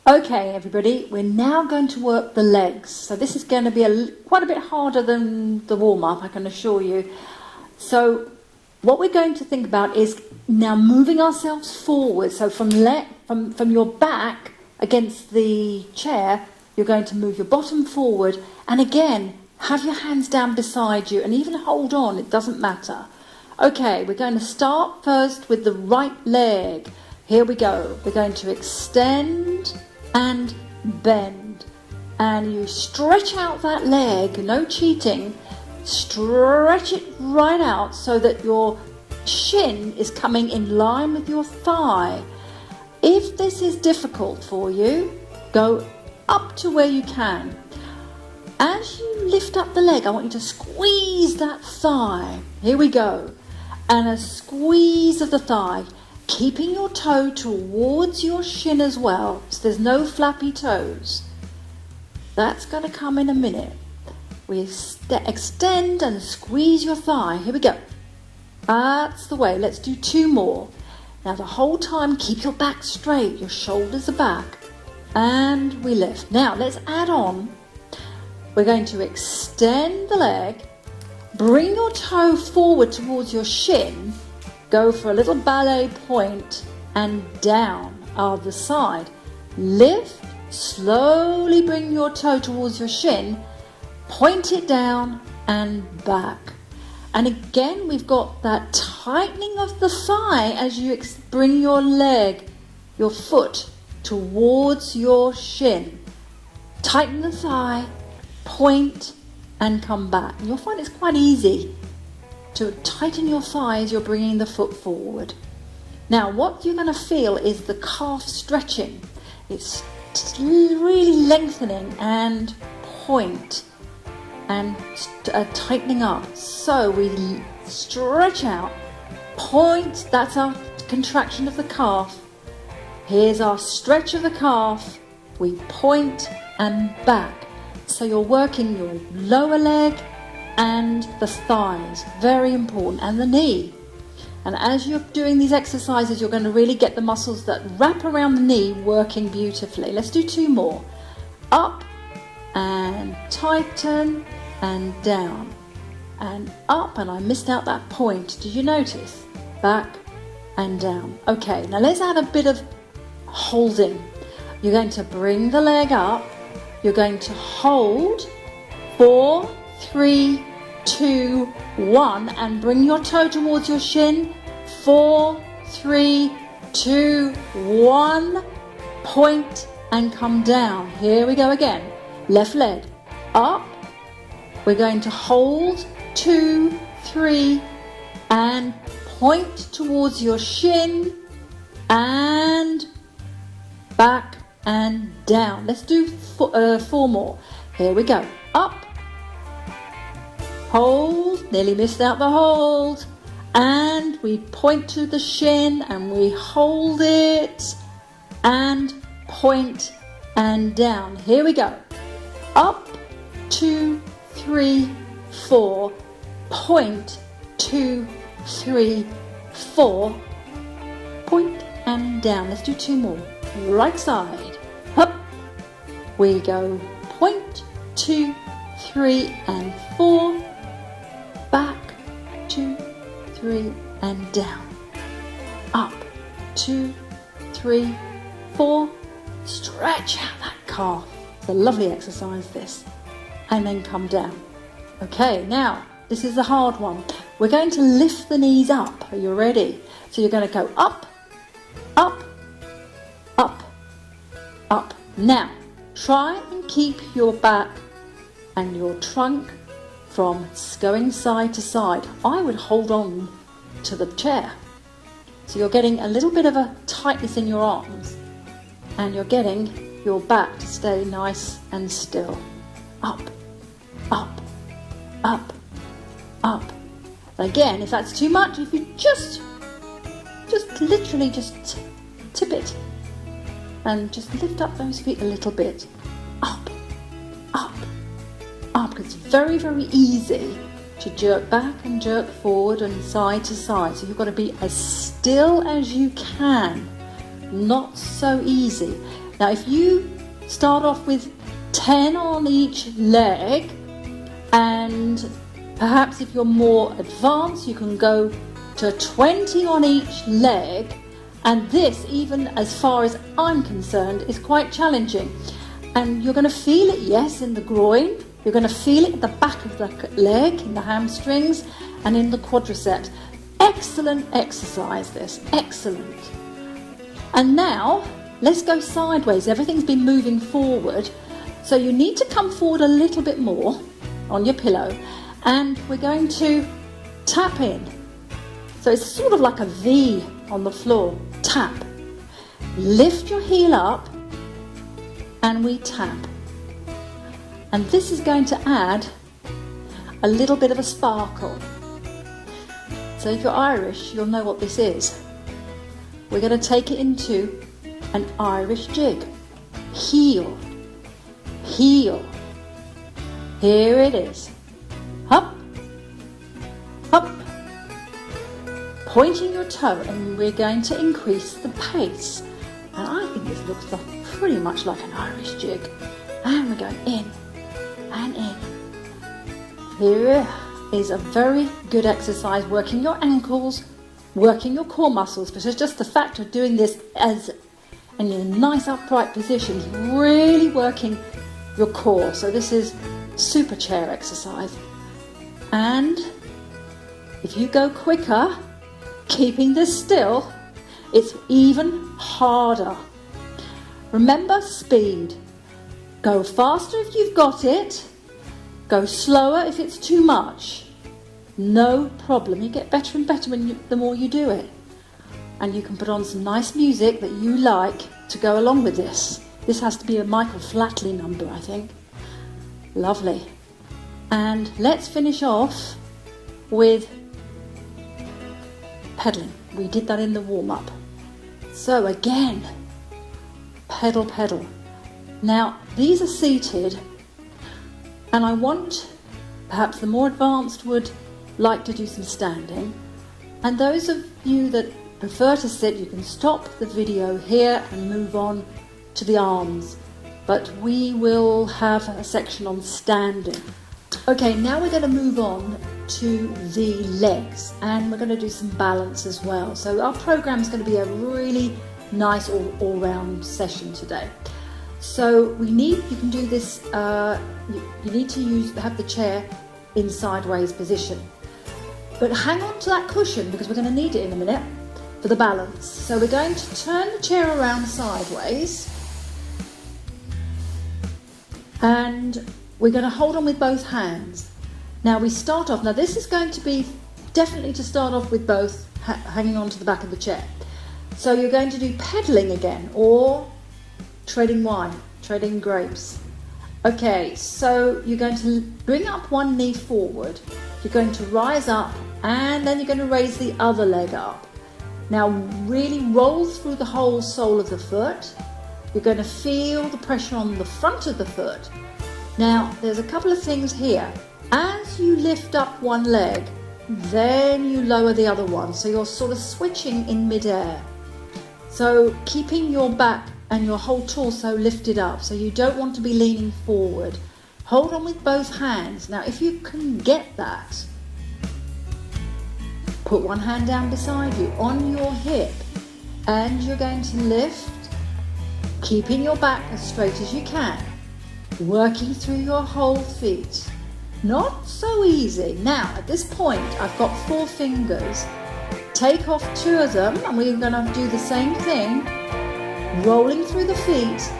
Okay, everybody, we're now going to work the legs. So this is going to be quite a bit harder than the warm-up, I can assure you. So what we're going to think about is now moving ourselves forward. So from your back against the chair, you're going to move your bottom forward. And again, have your hands down beside you and even hold on, it doesn't matter. Okay, we're going to start first with the right leg. Here we go. We're going to extend and bend, and you stretch out that leg, no cheating, stretch it right out so that your shin is coming in line with your thigh. If this is difficult for you, go up to where you can. As you lift up the leg, I want you to squeeze that thigh. Here we go, and a squeeze of the thigh, keeping your toe towards your shin as well, so there's no flappy toes. That's going to come in a minute. We extend and squeeze your thigh. Here we go. That's the way. Let's do 2 more. Now the whole time, keep your back straight, your shoulders are back, and we lift. Now let's add on. We're going to extend the leg, bring your toe forward towards your shin, go for a little ballet point and down other side. Lift, slowly bring your toe towards your shin, point it down and back. And again, we've got that tightening of the thigh as you bring your leg, your foot towards your shin. Tighten the thigh, point and come back. And you'll find it's quite easy to tighten your thigh as you're bringing the foot forward. Now what you're going to feel is the calf stretching. It's really lengthening and point and tightening up. So we stretch out, point, that's our contraction of the calf. Here's our stretch of the calf. We point and back. So you're working your lower leg and the thighs, very important, and the knee. And as you're doing these exercises, you're going to really get the muscles that wrap around the knee working beautifully. Let's do 2 more. Up and tighten and down and up, and I missed out that point. Did you notice? Back and down. Okay, now let's add a bit of holding. You're going to bring the leg up. You're going to hold 4, 3, 2, 1, and bring your toe towards your shin. 4, 3, 2, 1. Point and come down. Here we go again. Left leg up. We're going to hold 2, 3, and point towards your shin and back and down. Let's do 4 more. Here we go. Up. Hold, nearly missed out the hold, and we point to the shin and we hold it and point and down. Here we go. Up, 2, 3, 4, point, 2, 3, 4, point and down. Let's do 2 more. Right side. Up. We go point, 2, 3 and 4. Back, 2, 3 and down. Up, 2, 3, 4. Stretch out that calf. It's a lovely exercise, this. And then come down. Okay, now this is the hard one. We're going to lift the knees up. Are you ready? So you're going to go up, up, up, up. Now try and keep your back and your trunk from going side to side. I would hold on to the chair. So you're getting a little bit of a tightness in your arms and you're getting your back to stay nice and still. Up, up, up, up. Again, if that's too much, if you just literally just tip it and just lift up those feet a little bit. Up, up, up. It's very, very easy to jerk back and jerk forward and side to side. So you've got to be as still as you can. Not so easy. Now if you start off with 10 on each leg, and perhaps if you're more advanced you can go to 20 on each leg, and this, even as far as I'm concerned, is quite challenging. And you're going to feel it, yes, in the groin, you're going to feel it at the back of the leg, in the hamstrings and in the quadriceps. Excellent exercise this, excellent. And now let's go sideways. Everything's been moving forward, so you need to come forward a little bit more on your pillow, and we're going to tap in. So it's sort of like a V on the floor. Tap. Lift your heel up and we tap. And this is going to add a little bit of a sparkle. So if you're Irish, you'll know what this is. We're going to take it into an Irish jig. Heel, heel. Here it is. Up, up. Pointing your toe, and we're going to increase the pace. And I think this looks pretty much like an Irish jig. And we're going in and in. Here is a very good exercise, working your ankles, working your core muscles, because just the fact of doing this in a nice upright position is really working your core. So this is super chair exercise. And if you go quicker, keeping this still, it's even harder. Remember speed. Go faster if you've got it. Go slower if it's too much. No problem. You get better and better the more you do it. And you can put on some nice music that you like to go along with this. This has to be a Michael Flatley number, I think. Lovely. And let's finish off with pedaling. We did that in the warm-up. So again, pedal, pedal. Now these are seated, and I want, perhaps the more advanced would like to do some standing, and those of you that prefer to sit, you can stop the video here and move on to the arms, but we will have a section on standing. Okay, now we're going to move on to the legs, and we're going to do some balance as well. So our program is going to be a really nice all-round session today. So you can do this, you need to have the chair in sideways position. But hang on to that cushion, because we're going to need it in a minute for the balance. So we're going to turn the chair around sideways, and we're going to hold on with both hands. Now we start off, now this is going to be definitely to start off with both hanging on to the back of the chair. So you're going to do pedaling again, or treading wine, treading grapes. Okay, so you're going to bring up one knee forward, you're going to rise up, and then you're going to raise the other leg up. Now really roll through the whole sole of the foot. You're going to feel the pressure on the front of the foot. Now there's a couple of things here. As you lift up one leg, then you lower the other one, so you're sort of switching in mid-air. So keeping your back and your whole torso lifted up, so you don't want to be leaning forward. Hold on with both hands. Now if you can get that, put one hand down beside you on your hip, and you're going to lift, keeping your back as straight as you can, working through your whole feet. Not so easy. Now at this point I've got 4 fingers. Take off 2 of them, and we're going to do the same thing, rolling through the feet,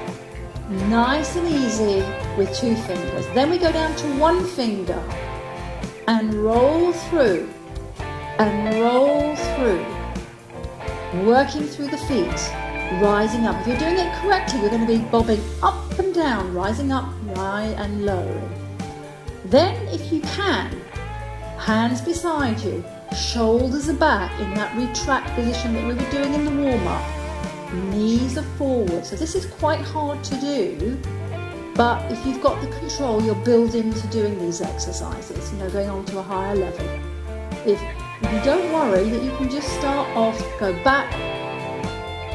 nice and easy with 2 fingers. Then we go down to 1 finger and roll through and roll through, working through the feet, rising up. If you're doing it correctly, you're going to be bobbing up and down, rising up, right, and lowering. Then if you can, hands beside you, shoulders are back in that retract position that we were doing in the warm-up. Knees are forward. So this is quite hard to do, but if you've got the control, you'll build into doing these exercises, going on to a higher level. If you don't worry, that you can just start off, go back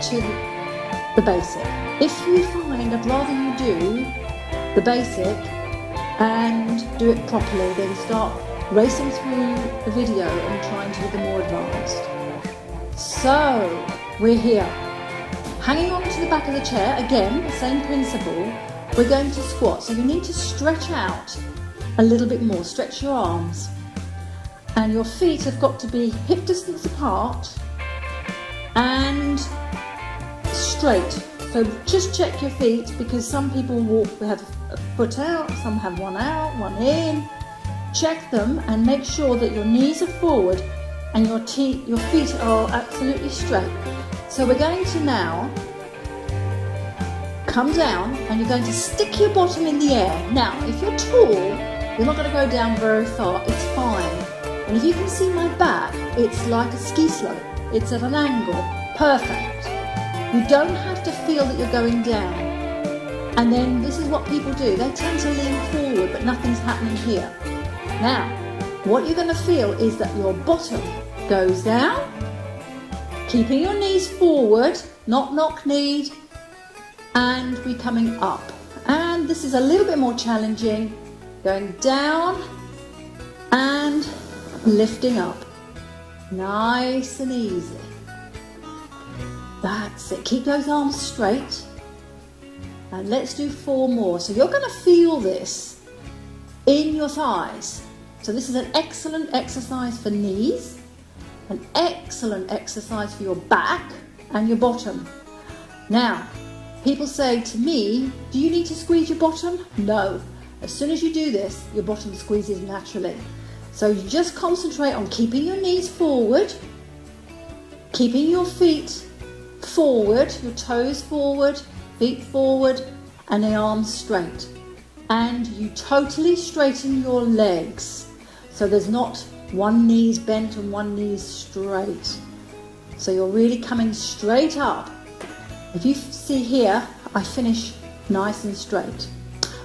to the basic. If you find I'd rather you do the basic and do it properly, then start racing through the video and trying to do the more advanced. So, we're here. Hanging on to the back of the chair, again, the same principle, we're going to squat. So you need to stretch out a little bit more, stretch your arms. And your feet have got to be hip distance apart and straight. So just check your feet, because some people walk, they have a foot out, some have one out, one in. Check them and make sure that your knees are forward and your feet are absolutely straight. So we're going to now come down and you're going to stick your bottom in the air. Now, if you're tall, you're not going to go down very far, it's fine. And if you can see my back, it's like a ski slope. It's at an angle, perfect. You don't have to feel that you're going down. And then this is what people do. They tend to lean forward, but nothing's happening here. Now, what you're going to feel is that your bottom goes down, keeping your knees forward, not knock-kneed, and we're coming up. And this is a little bit more challenging, going down and lifting up. Nice and easy. That's it. Keep those arms straight. And let's do 4 more. So you're going to feel this in your thighs. So this is an excellent exercise for knees, an excellent exercise for your back and your bottom. Now, people say to me, do you need to squeeze your bottom? No. As soon as you do this, your bottom squeezes naturally. So you just concentrate on keeping your knees forward, keeping your feet forward, your toes forward, feet forward, and the arms straight. And you totally straighten your legs. So there's not one knee's bent and one knee's straight. So you're really coming straight up. If you see here, I finish nice and straight.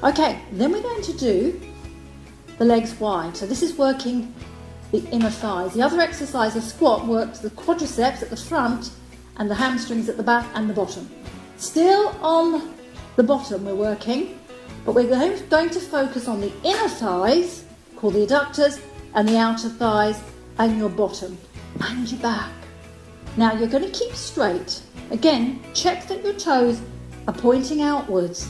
Okay, then we're going to do the legs wide. So this is working the inner thighs. The other exercise, the squat, works the quadriceps at the front and the hamstrings at the back and the bottom. Still on the bottom we're working, but we're going to focus on the inner thighs, called the adductors, and the outer thighs and your bottom and your back. Now you're going to keep straight. Again, check that your toes are pointing outwards.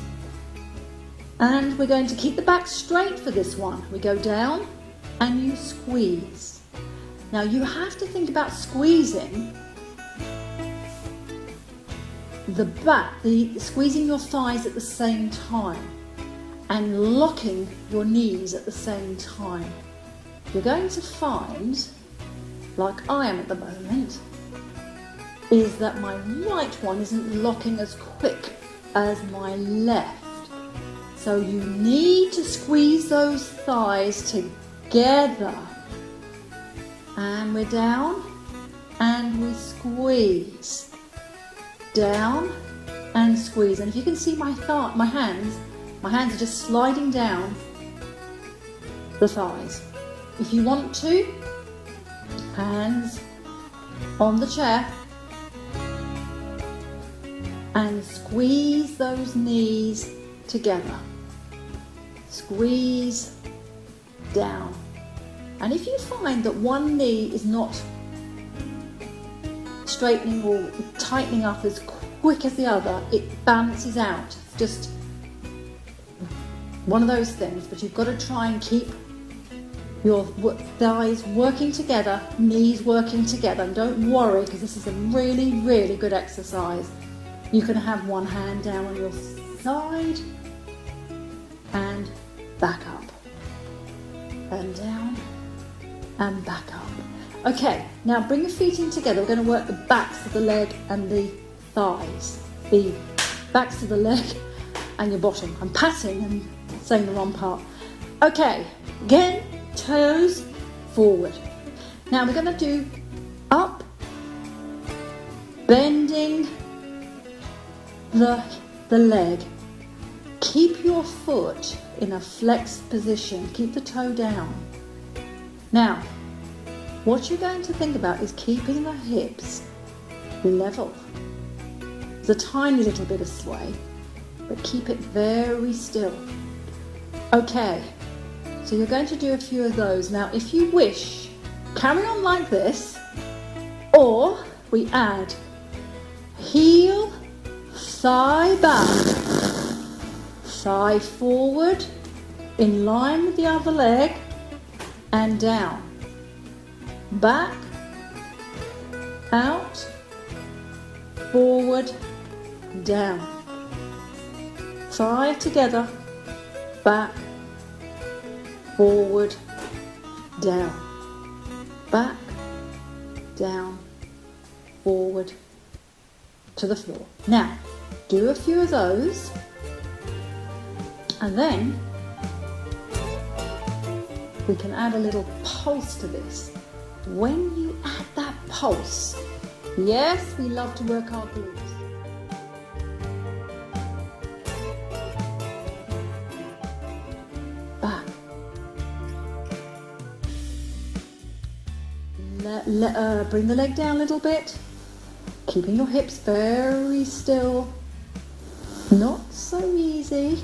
And we're going to keep the back straight for this one. We go down and you squeeze. Now you have to think about squeezing the back, squeezing your thighs at the same time and locking your knees at the same time. You're going to find, like I am at the moment, is that my right one isn't locking as quick as my left. So you need to squeeze those thighs together. And we're down and we squeeze. Down and squeeze. And if you can see my hands are just sliding down the thighs. If you want to, hands on the chair and squeeze those knees together. Squeeze down. And if you find that one knee is not straightening or tightening up as quick as the other, it balances out. It's just one of those things, but you've got to try and keep your thighs working together, knees working together, and don't worry, because this is a really, really good exercise. You can have one hand down on your side and back up and down and back up. Okay, now bring your feet in together. We're going to work the backs of the leg and the thighs. The backs of the leg and your bottom. I'm patting and saying the wrong part. Okay, again, toes forward. Now we're going to do up, bending the leg. Keep your foot in a flexed position. Keep the toe down. Now, what you're going to think about is keeping the hips level. There's a tiny little bit of sway, but keep it very still. Okay, so you're going to do a few of those. Now, if you wish, carry on like this, or we add heel, thigh back, thigh forward, in line with the other leg, and down. Back, out, forward, down. Thigh together, back, forward, down. Back, down, forward, to the floor. Now, do a few of those, and then we can add a little pulse to this. When you add that pulse, yes, we love to work our glutes. Back. Bring the leg down a little bit, keeping your hips very still. Not so easy.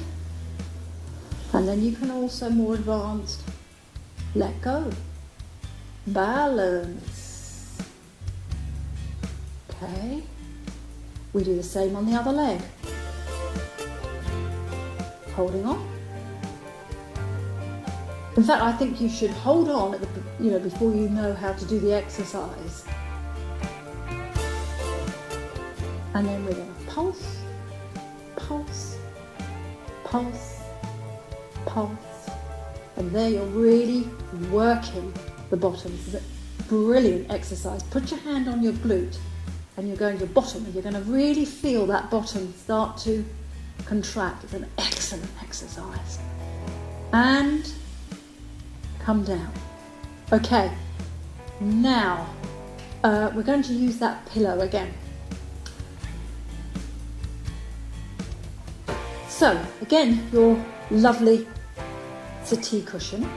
And then you can also, more advanced, let go. Balance. Okay. We do the same on the other leg. Holding on. In fact, I think you should hold on at the, before you know how to do the exercise. And then we're going to pulse, pulse, pulse, pulse. And there you're really working the bottoms. It's a brilliant exercise. Put your hand on your glute and you're going to your bottom, and you're going to really feel that bottom start to contract. It's an excellent exercise. And come down. Okay, now we're going to use that pillow again. So again, your lovely settee cushion.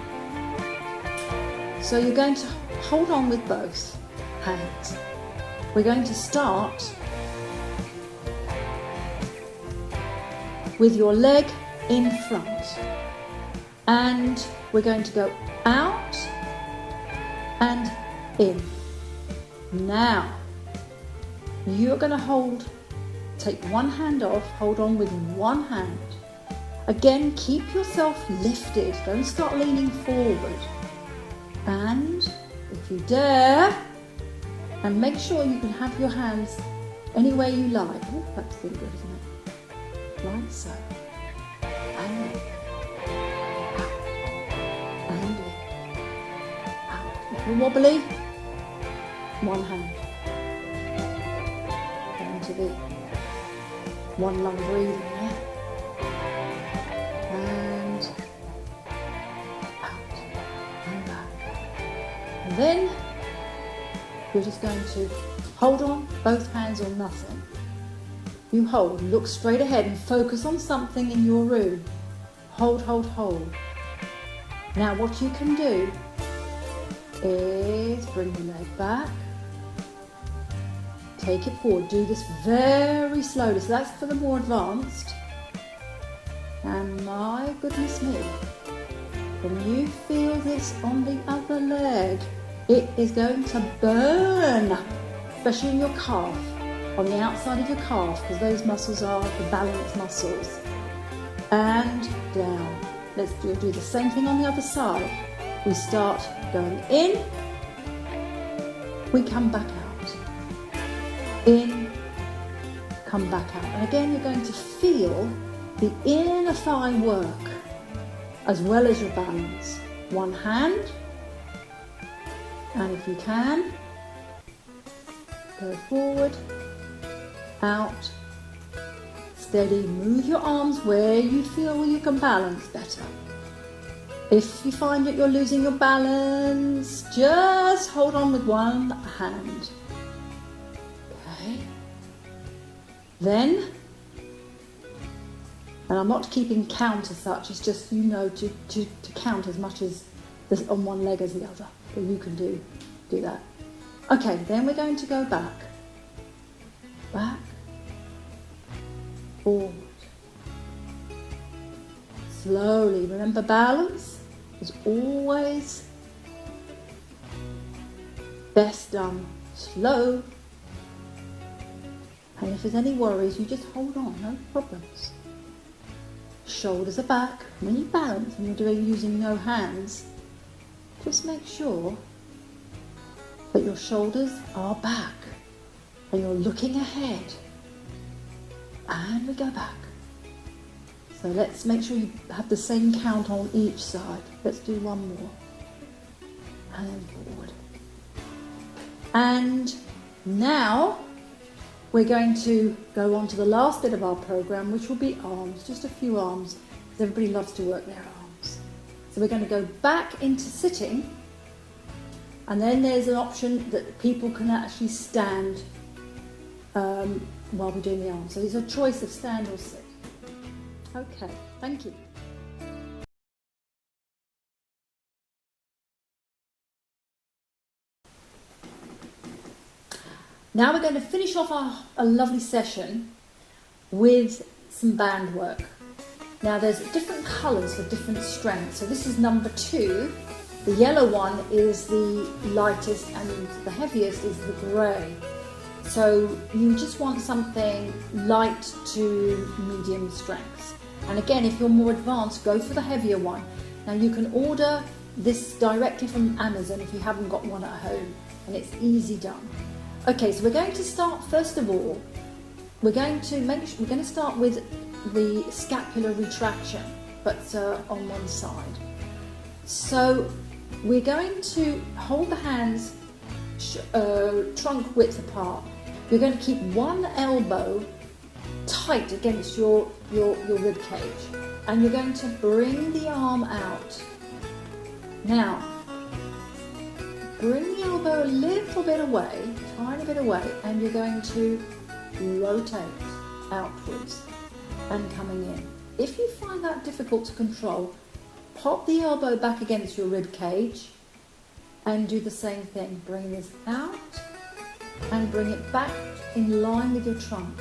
So you're going to hold on with both hands. We're going to start with your leg in front, and we're going to go out and in. Now, you're going to take one hand off, hold on with one hand. Again, keep yourself lifted, don't start leaning forward. And if you dare, and make sure you can have your hands any way you like. Oh, that's really good, isn't it? Like so. And in. And in. Out. If you're wobbly, one hand. Going to be one lung breathing, yeah? And out and back. And then you're just going to hold on, both hands or nothing. You hold, look straight ahead and focus on something in your room. Hold, hold, hold. Now what you can do is bring the leg back, take it forward. Do this very slowly, so that's for the more advanced. And my goodness me, when you feel this on the other leg, it is going to burn, especially in your calf, on the outside of your calf, because those muscles are the balance muscles. And down. Let's do the same thing on the other side. We start going in, we come back out. In, come back out. And again, you're going to feel the inner thigh work as well as your balance. One hand, and if you can, go forward, out, steady. Move your arms where you feel you can balance better. If you find that you're losing your balance, just hold on with one hand. Okay. Then, and I'm not keeping count as such, it's just to count as much as this on one leg as the other. But you can do that. Okay, then we're going to go back, back, forward. Slowly, remember balance is always best done slow. And if there's any worries, you just hold on, no problems. Shoulders are back. When you balance and you're using no hands, just make sure that your shoulders are back and you're looking ahead. And we go back. So let's make sure you have the same count on each side. Let's do one more. And then forward. And now we're going to go on to the last bit of our program, which will be arms, just a few arms, because everybody loves to work their arms. So we're going to go back into sitting, and then there's an option that people can actually stand while we're doing the arms. So there's a choice of stand or sit. Okay, thank you. Now we're going to finish off a lovely session with some band work. Now there's different colours for different strengths. So this is number 2. The yellow one is the lightest and the heaviest is the grey. So you just want something light to medium strength. And again, if you're more advanced, go for the heavier one. Now you can order this directly from Amazon if you haven't got one at home, and it's easy done. Okay, so we're going to start, first of all, we're going to start with the scapular retraction, but on one side. So we're going to hold the hands trunk width apart. You're going to keep one elbow tight against your rib cage, and you're going to bring the arm out. Now, bring the elbow a little bit away, tiny bit away, and you're going to rotate outwards and coming in. If you find that difficult to control, pop the elbow back against your rib cage and do the same thing. Bring this out and bring it back in line with your trunk.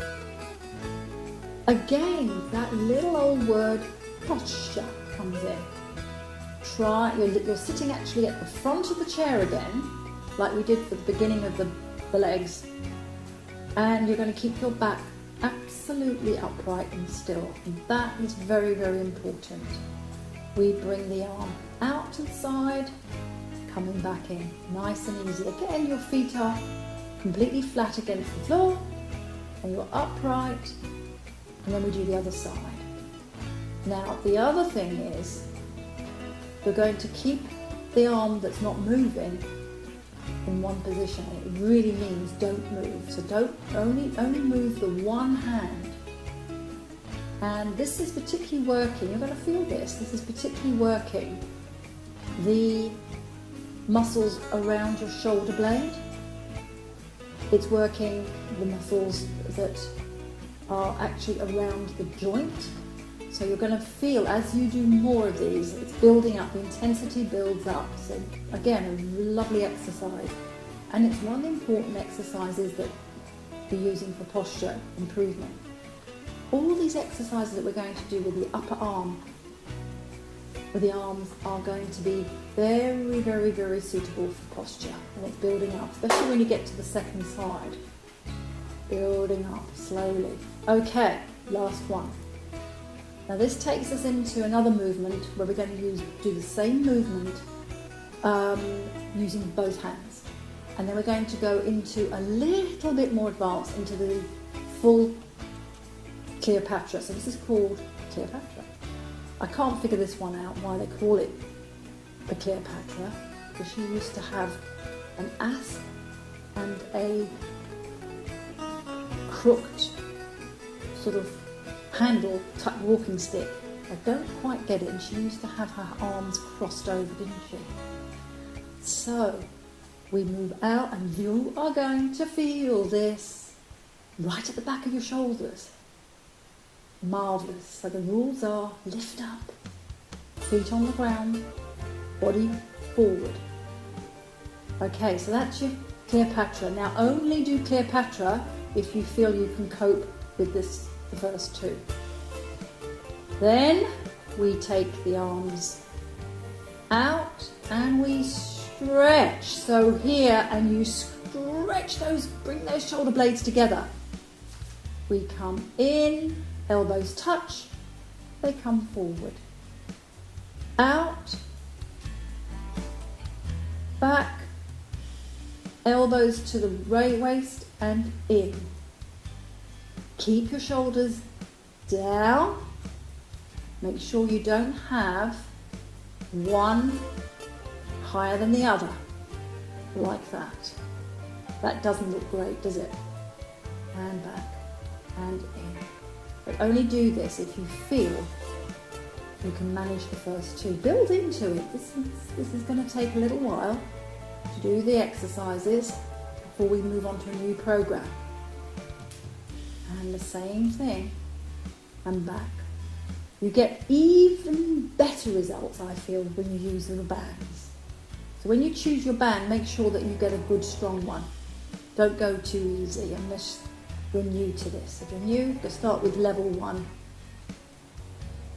Again, that little old word posture comes in. You're sitting actually at the front of the chair again, like we did for the beginning of the legs, and you're going to keep your back absolutely upright and still, and that is very, very important. We bring the arm out to the side, coming back in, nice and easy. Again, your feet are completely flat against the floor, and you're upright, and then we do the other side. Now, the other thing is, we're going to keep the arm that's not moving in one position. It really means don't move. So don't only move the one hand. And this is particularly working, you're going to feel this is particularly working the muscles around your shoulder blade. It's working the muscles that are actually around the joint. So you're going to feel, as you do more of these, it's building up, the intensity builds up. So again, a lovely exercise. And it's one of the important exercises that we're using for posture improvement. All these exercises that we're going to do with the upper arm, with the arms, are going to be very, very, very suitable for posture. And it's building up, especially when you get to the second side. Building up slowly. Okay, last one. Now this takes us into another movement where we're going to do the same movement using both hands. And then we're going to go into a little bit more advanced, into the full Cleopatra. So this is called Cleopatra. I can't figure this one out, why they call it the Cleopatra, because she used to have an asp and a crooked sort of handle type walking stick. I don't quite get it, and she used to have her arms crossed over, didn't she? So we move out, and you are going to feel this right at the back of your shoulders. Marvellous. So the rules are lift up, feet on the ground, body forward. Okay, so that's your Cleopatra. Now only do Cleopatra if you feel you can cope with this the first two. Then we take the arms out and we stretch. So here, and you stretch those, bring those shoulder blades together. We come in, elbows touch, they come forward. Out, back, elbows to the waist and in. Keep your shoulders down. Make sure you don't have one higher than the other, like that. That doesn't look great, does it? And back and in. But only do this if you feel you can manage the first two. Build into it. This is going to take a little while to do the exercises before we move on to a new program. And the same thing, and back. You get even better results, I feel, when you use the bands. So when you choose your band, make sure that you get a good, strong one. Don't go too easy unless you're new to this. If you're new, just start with level 1.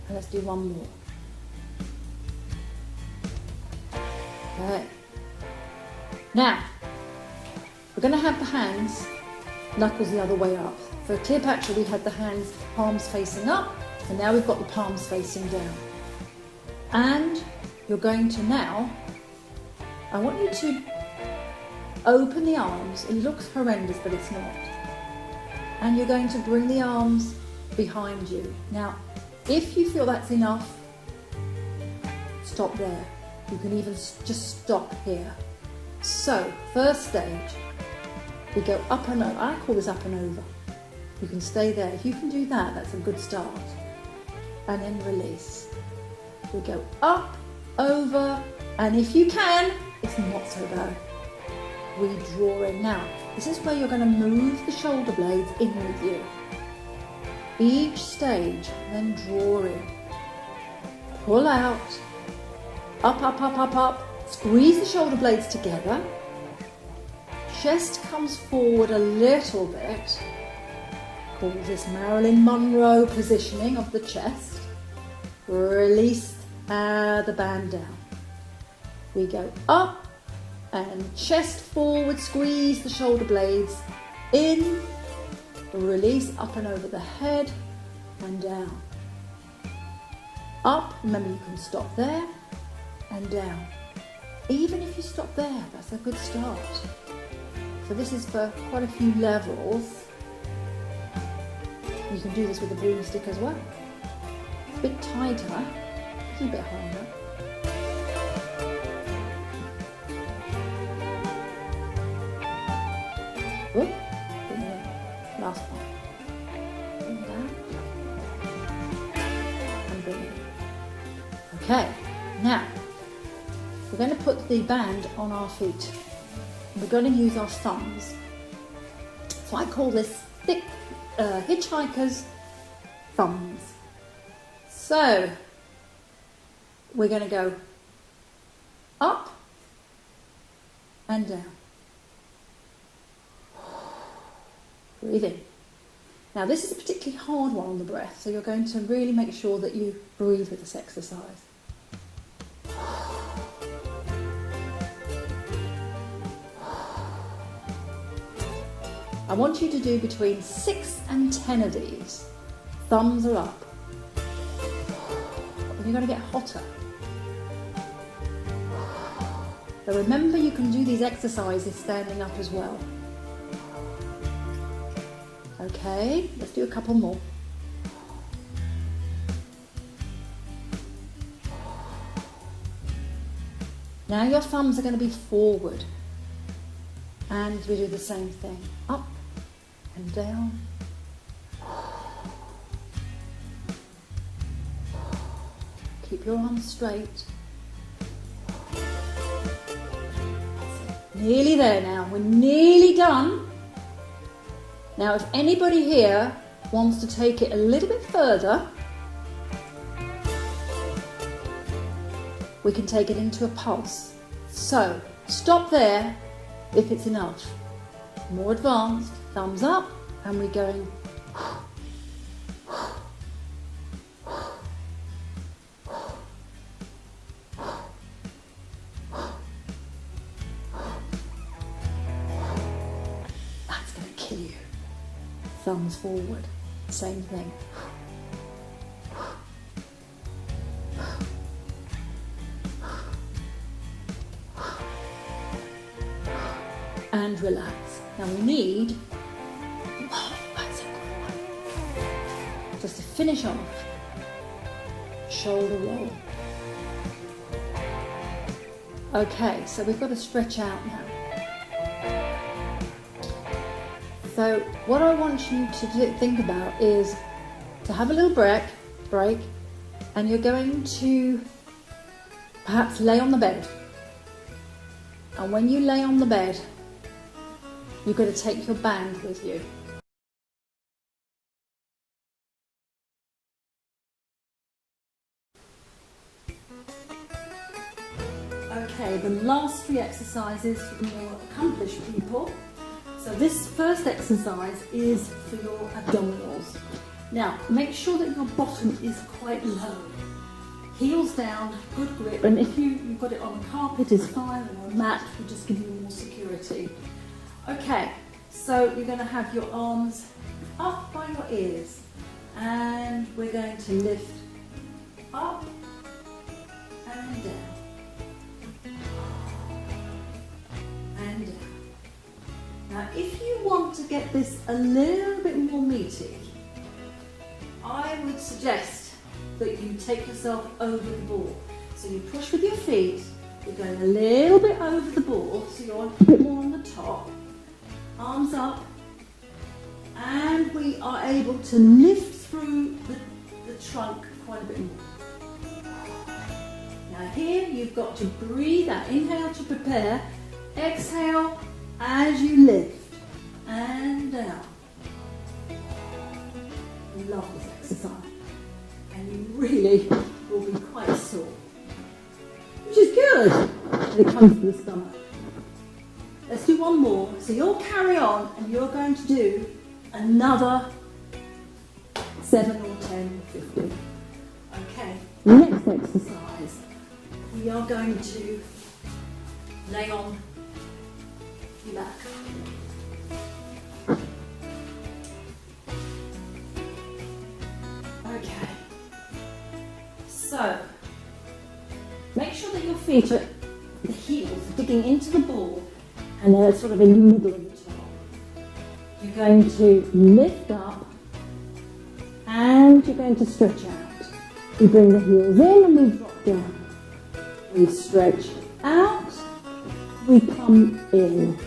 And let's do one more. Okay. Now, we're going to have the hands, knuckles the other way up. For Cleopatra, we had the hands, palms facing up, and now we've got the palms facing down. And you're going to now, I want you to open the arms. It looks horrendous, but it's not. And you're going to bring the arms behind you. Now, if you feel that's enough, stop there. You can even just stop here. So, first stage, we go up and over. I call this up and over. You can stay there. If you can do that, that's a good start. And then release. We go up, over, and if you can, it's not so bad. We draw in. Now, this is where you're going to move the shoulder blades in with you. Each stage, then draw in. Pull out. Up, up, up, up, up. Squeeze the shoulder blades together. Chest comes forward a little bit. Call this Marilyn Monroe positioning of the chest. Release the band down. We go up and chest forward, squeeze the shoulder blades in, release up and over the head and down. Up, remember you can stop there and down. Even if you stop there, that's a good start. So this is for quite a few levels. You can do this with a broomstick as well. A bit tighter, a bit harder. Whoop, last one. Bring it down. And bring it in. Okay, now we're going to put the band on our feet. We're going to use our thumbs. So I call this thick hitchhiker's thumbs. So we're going to go up and down. Breathe in. Now this is a particularly hard one on the breath, so you're going to really make sure that you breathe with this exercise. I want you to do between 6 and 10 of these. Thumbs are up. And you're going to get hotter. So remember, you can do these exercises standing up as well. Okay, let's do a couple more. Now your thumbs are going to be forward. And we do the same thing. Up and down. Keep your arms straight. Nearly there now. We're nearly done. Now, if anybody here wants to take it a little bit further, we can take it into a pulse. So, stop there if it's enough. More advanced, thumbs up, and we're going thumbs forward. Same thing. And relax. Now we need, just to finish off, shoulder roll. Okay, so we've got to stretch out now. So what I want you to think about is to have a little break, and you're going to perhaps lay on the bed. And when you lay on the bed, you've got to take your band with you. Okay, the last 3 exercises for the more accomplished people. So this first exercise is for your abdominals. Now, make sure that your bottom is quite low. Heels down, good grip, and if you've got it on a carpet is fine, or a mat will just give you more security. Okay, so you're going to have your arms up by your ears, and we're going to lift up and down, and down. Now, if you want to get this a little bit more meaty, I would suggest that you take yourself over the ball. So you push with your feet, you're going a little bit over the ball, so you're a bit more on the top, arms up, and we are able to lift through the trunk quite a bit more. Now here you've got to breathe out, inhale to prepare, exhale as you lift, and down. Love this exercise. And you really will be quite sore, which is good when it comes to the stomach. Let's do one more. So you'll carry on and you're going to do another 7 or 10 or 15. Okay, next exercise, we are going to lay on your back. Okay. So, make sure that your feet are, the heels are digging into the ball and they're sort of in the middle of the top. You're going to lift up and you're going to stretch out. We bring the heels in and we drop down. We stretch out, we come in.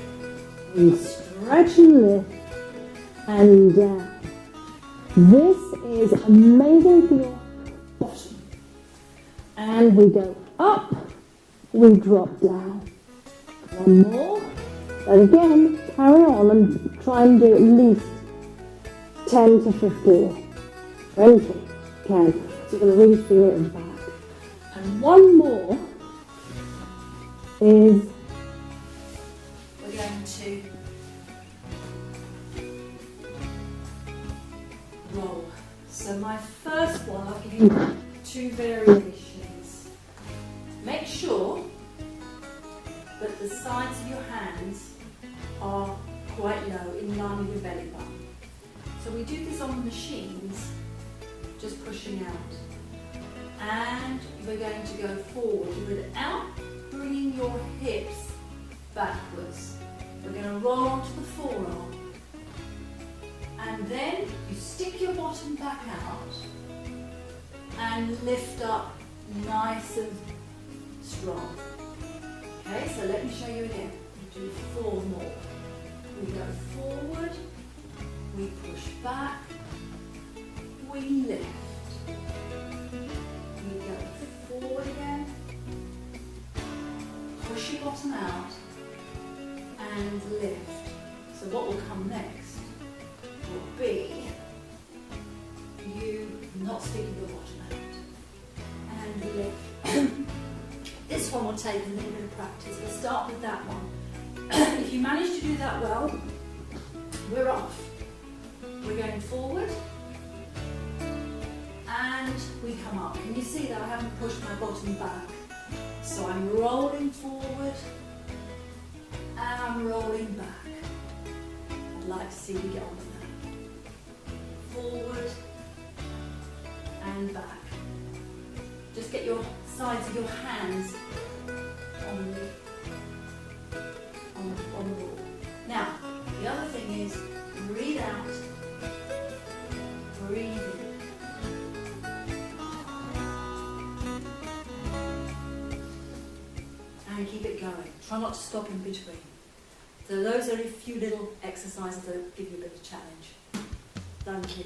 We stretch and lift and down. This is amazing for your bottom. And we go up, we drop down. One more. And again, carry on and try and do at least 10 to 15. 20, can. So you're going to really feel it in the back. And one more is we're going to roll. So my first one, I'll give you 2 variations. Make sure that the sides of your hands are quite low, in line with your belly button. So we do this on the machines, just pushing out. And we're going to go forward without bringing your hips backwards. We're going to roll onto the forearm. And then you stick your bottom back out and lift up nice and strong. Okay, so let me show you again. We do 4 more. We go forward, we push back, we lift. We go forward again, push your bottom out, and lift. So what will come next will be you not sticking your bottom out, and lift. This one will take a little bit of practice. We'll start with that one. If you manage to do that well, we're off. We're going forward and we come up. Can you see that I haven't pushed my bottom back? So I'm rolling forward and I'm rolling back. I'd like to see you get on with that. forward and back. Just get your sides of your hands on the ball. Now, the other thing is breathe out, breathe in. And keep it going. Try not to stop in between. So those are a few little exercises that give you a bit of challenge. Thank you.